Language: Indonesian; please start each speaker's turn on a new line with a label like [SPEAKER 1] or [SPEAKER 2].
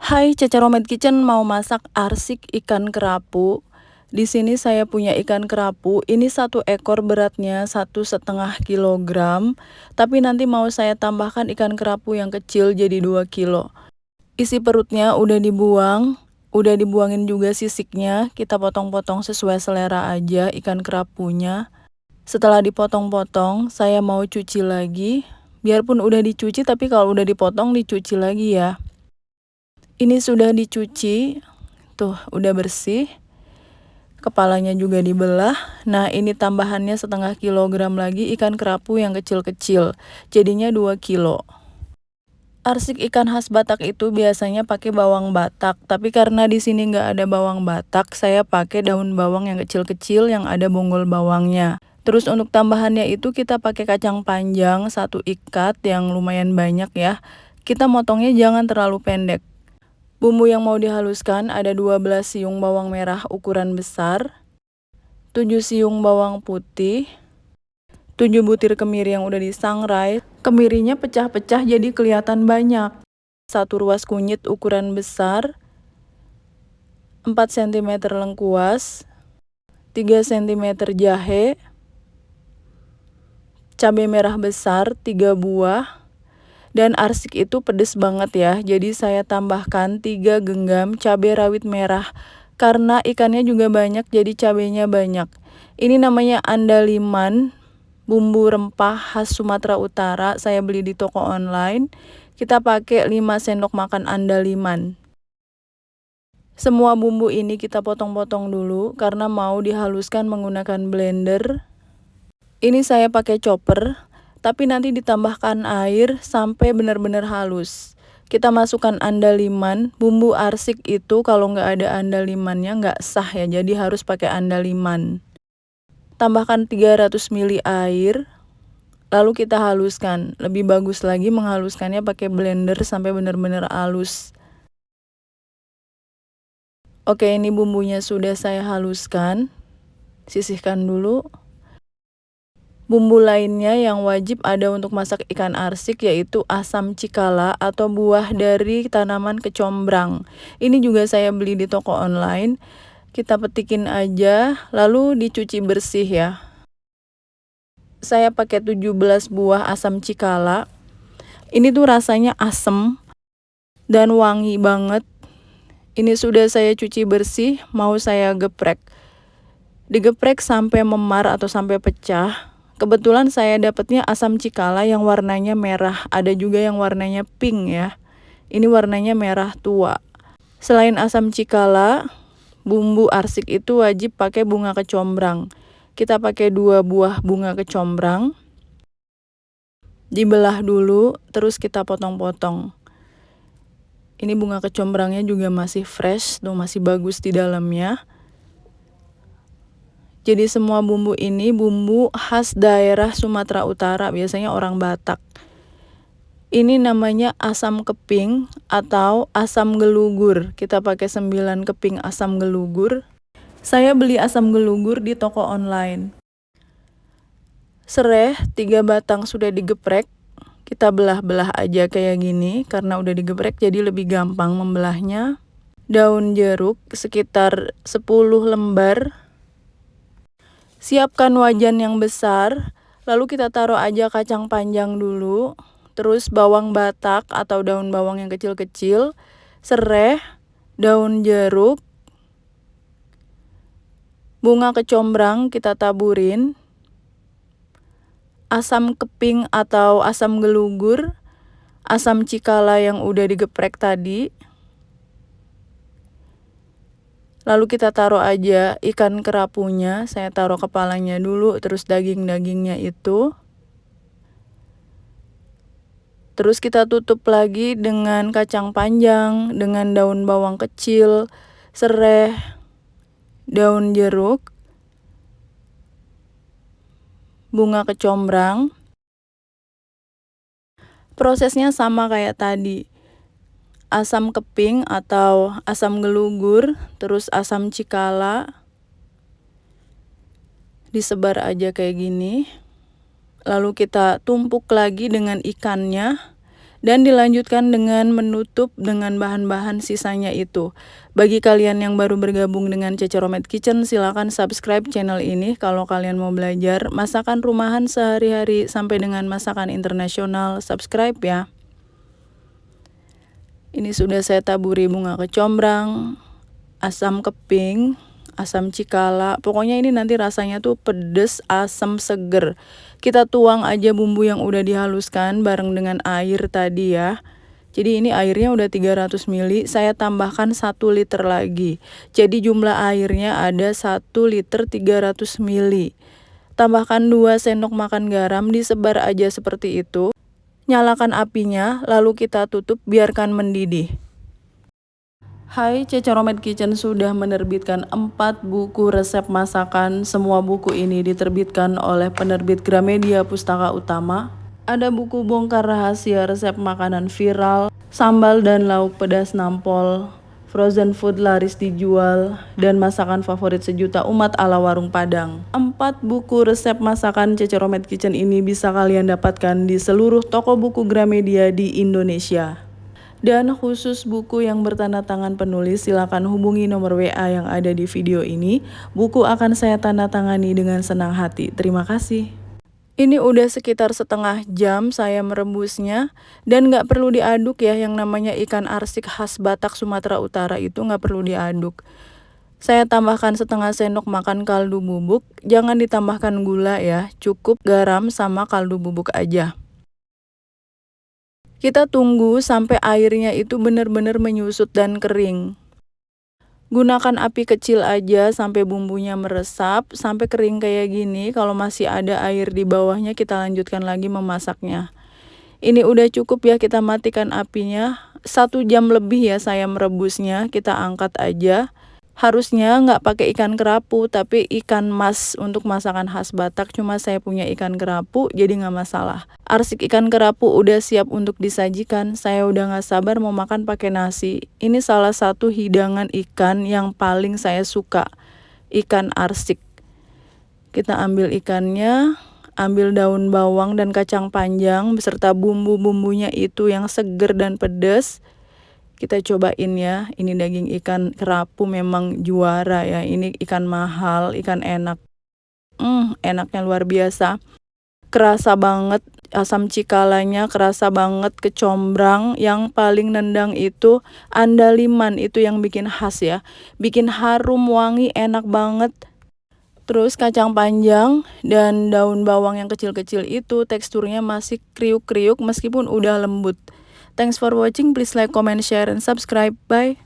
[SPEAKER 1] Hai, Caca Romed Kitchen mau masak arsik ikan kerapu. Di sini saya punya ikan kerapu. Ini 1 ekor beratnya 1,5 kilogram. Tapi nanti mau saya tambahkan ikan kerapu yang kecil jadi 2 kilo. Isi perutnya udah dibuang. Udah dibuangin juga sisiknya. Kita potong-potong sesuai selera aja ikan kerapunya. Setelah dipotong-potong, saya mau cuci lagi. Biarpun udah dicuci, tapi kalau udah dipotong dicuci lagi ya. Ini sudah dicuci, tuh udah bersih. Kepalanya juga dibelah. Nah, ini tambahannya 0,5 kilogram lagi ikan kerapu yang kecil-kecil. Jadinya 2 kilo. Arsik ikan khas Batak itu biasanya pakai bawang Batak, tapi karena di sini nggak ada bawang Batak, saya pakai daun bawang yang kecil-kecil yang ada bonggol bawangnya. Terus untuk tambahannya itu kita pakai kacang panjang 1 ikat yang lumayan banyak ya. Kita motongnya jangan terlalu pendek. Bumbu yang mau dihaluskan ada 12 siung bawang merah ukuran besar, 7 siung bawang putih, 7 butir kemiri yang udah disangrai. Kemirinya pecah-pecah jadi kelihatan banyak. 1 ruas kunyit ukuran besar, 4 cm lengkuas, 3 cm jahe, cabai merah besar 3 buah. Dan arsik itu pedes banget ya, jadi saya tambahkan 3 genggam cabai rawit merah. Karena ikannya juga banyak, jadi cabainya banyak. Ini namanya andaliman, bumbu rempah khas Sumatera Utara. Saya beli di toko online. Kita pakai 5 sendok makan andaliman. Semua bumbu ini kita potong-potong dulu, karena mau dihaluskan menggunakan blender. Ini saya pakai chopper. Tapi nanti ditambahkan air sampai benar-benar halus. Kita masukkan andaliman. Bumbu arsik itu kalau nggak ada andalimannya nggak sah ya, jadi harus pakai andaliman. Tambahkan 300 ml air. Lalu kita haluskan. Lebih bagus lagi menghaluskannya pakai blender sampai benar-benar halus. Oke, ini bumbunya sudah saya haluskan. Sisihkan dulu. Bumbu lainnya yang wajib ada untuk masak ikan arsik yaitu asam cikala atau buah dari tanaman kecombrang. Ini juga saya beli di toko online. Kita petikin aja lalu dicuci bersih ya. Saya pakai 17 buah asam cikala. Ini tuh rasanya asem dan wangi banget. Ini sudah saya cuci bersih, mau saya geprek. Digeprek sampai memar atau sampai pecah. Kebetulan saya dapatnya asam cikala yang warnanya merah, ada juga yang warnanya pink ya. Ini warnanya merah tua. Selain asam cikala, bumbu arsik itu wajib pakai bunga kecombrang. Kita pakai 2 buah bunga kecombrang. Dibelah dulu, terus kita potong-potong. Ini bunga kecombrangnya juga masih fresh, tuh masih bagus di dalamnya. Jadi semua bumbu ini bumbu khas daerah Sumatera Utara, biasanya orang Batak. Ini namanya asam keping atau asam gelugur. Kita pakai 9 keping asam gelugur. Saya beli asam gelugur di toko online. Sereh 3 batang sudah digeprek. Kita belah-belah aja kayak gini karena udah digeprek jadi lebih gampang membelahnya. Daun jeruk sekitar 10 lembar. Siapkan wajan yang besar, lalu kita taruh aja kacang panjang dulu, terus bawang batak atau daun bawang yang kecil-kecil, sereh, daun jeruk, bunga kecombrang kita taburin, asam keping atau asam gelugur, asam cikala yang udah digeprek tadi. Lalu kita taruh aja ikan kerapunya, saya taruh kepalanya dulu, terus daging-dagingnya itu. Terus kita tutup lagi dengan kacang panjang, dengan daun bawang kecil, sereh, daun jeruk, bunga kecombrang. Prosesnya sama kayak tadi. Asam keping atau asam gelugur, terus asam cikala. Disebar aja kayak gini. Lalu kita tumpuk lagi dengan ikannya Dan dilanjutkan dengan menutup dengan bahan-bahan sisanya itu. Bagi kalian yang baru bergabung dengan Cece Romad Kitchen, silakan subscribe channel ini kalau kalian mau belajar masakan rumahan sehari-hari sampai dengan masakan internasional. Subscribe ya. Ini sudah saya taburi bunga kecombrang, asam keping, asam cikala. Pokoknya ini nanti rasanya tuh pedes, asam, seger. Kita tuang aja bumbu yang udah dihaluskan bareng dengan air tadi ya. Jadi ini airnya udah 300 ml, saya tambahkan 1 liter lagi. Jadi jumlah airnya ada 1 liter 300 ml. Tambahkan 2 sendok makan garam, disebar aja seperti itu. Nyalakan apinya, lalu kita tutup, biarkan mendidih. Hai, Cece Romad Kitchen sudah menerbitkan 4 buku resep masakan. Semua buku ini diterbitkan oleh penerbit Gramedia Pustaka Utama. Ada buku bongkar rahasia resep makanan viral, sambal dan lauk pedas nampol, frozen food laris dijual, dan masakan favorit sejuta umat ala warung Padang. 4 buku resep masakan Cece Romad Kitchen ini bisa kalian dapatkan di seluruh toko buku Gramedia di Indonesia. Dan khusus buku yang bertanda tangan penulis, silakan hubungi nomor WA yang ada di video ini. Buku akan saya tanda tangani dengan senang hati. Terima kasih. Ini udah sekitar setengah jam saya merebusnya, dan nggak perlu diaduk ya. Yang namanya ikan arsik khas Batak Sumatera Utara itu nggak perlu diaduk. Saya tambahkan setengah sendok makan kaldu bubuk, jangan ditambahkan gula ya, cukup garam sama kaldu bubuk aja. Kita tunggu sampai airnya itu benar-benar menyusut dan kering. Gunakan api kecil aja sampai bumbunya meresap, sampai kering kayak gini. Kalau masih ada air di bawahnya, kita lanjutkan lagi memasaknya. Ini udah cukup ya, kita matikan apinya. 1 jam lebih ya saya merebusnya, kita angkat aja. Harusnya nggak pakai ikan kerapu, tapi ikan mas untuk masakan khas Batak. Cuma saya punya ikan kerapu, jadi nggak masalah. Arsik ikan kerapu udah siap untuk disajikan. Saya udah nggak sabar mau makan pakai nasi. Ini salah satu hidangan ikan yang paling saya suka, ikan arsik. Kita ambil ikannya, ambil daun bawang dan kacang panjang beserta bumbu-bumbunya itu yang seger dan pedas. Kita cobain ya, ini daging ikan kerapu memang juara ya. Ini ikan mahal, ikan enak. Enaknya luar biasa. Kerasa banget asam cikalanya, kerasa banget kecombrang. Yang paling nendang itu andaliman, itu yang bikin khas ya. Bikin harum, wangi, enak banget. Terus kacang panjang dan daun bawang yang kecil-kecil itu teksturnya masih kriuk-kriuk meskipun udah lembut. Thanks for watching, please like, comment, share, and subscribe. Bye.